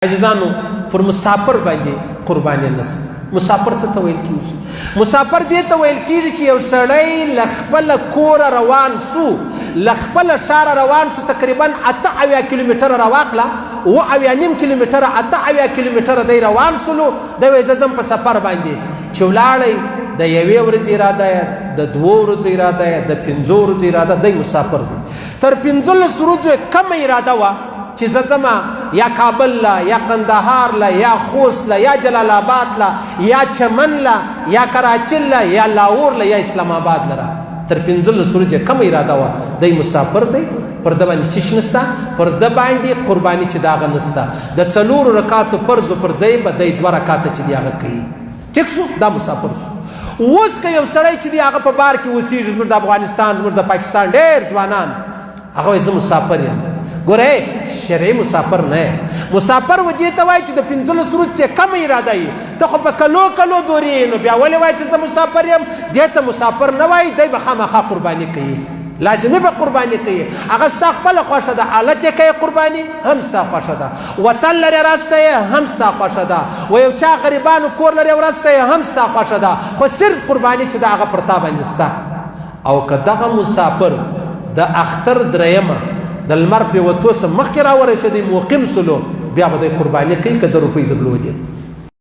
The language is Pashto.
عزیزانو پر مسافر باندې قرباني نشته. مسافر څه ته ویل کیږي؟ مسافر دې ته ویل کیږي چې یو سړی له خپل کور روان سو، له خپل ښار روان سو، تقریبا 8 کیلومتره راواخله، 9 کیلومتره 8 کیلومتره دی روان سولو، دی وایي زه ځم په سفر باندې. چې ولاړی د 1 ورځې اراده یې، د 2 ورځې اراده یې، د 5 ورځې اراده، دی مسافر دی. تر 15 ورځو کم اراده وه چې زه ځمه یا کابل لا، یا قندهار لا، یا خوست لا، یا جلال آباد لا، یا چمن لا، یا کراچي لا، یا لاهور لا، یا اسلام آباد لره. تر 15 ورځې کم اراده وه، دی مسافر دی. پر ده باندې چیش نسته، پر ده باندې قرباني چې د هغه نسته. د 4 رکاتو فرضو پر ځای به دی 2 رکاته چې دی هغه کوي. ټیک شو؟ دا مسافر شو. اوس که یو سړی چې دی هغه په بار کې اوسېږي، زموږ د افغانستان، زموږ د پاکستان ډېر ځوانان، هغه وایي زه مسافر یم. ګوره شرعي مسافر نه، مسافر و دې ته وایي چې د 15 ورځې څخه کم اراده یي. ته خو په کلو دورې، نو بیا ولې وایي چې زه مسافر یم؟ دې ته مسافر نه وایي، دی به خامخا قرباني کوي، لازمي به قرباني کوي. هغه ستا خپله خوښه ده، حالت یې کوي قرباني هم ستا خوښه ده، وطن لرې راسته یې هم ستا خوښه ده، و یو چا غریبانو کور لرې ورسته یې هم ستا خوښه ده، خو صرف قرباني چې د هغه پر تا باندې ستا. او که دغه مسافر د اختر درېیمه د لمر پرېوتو څخه مخکې راورسېدی، موقیم سلو، بیا به دی قرباني کوي که 10 روپۍ درلودې.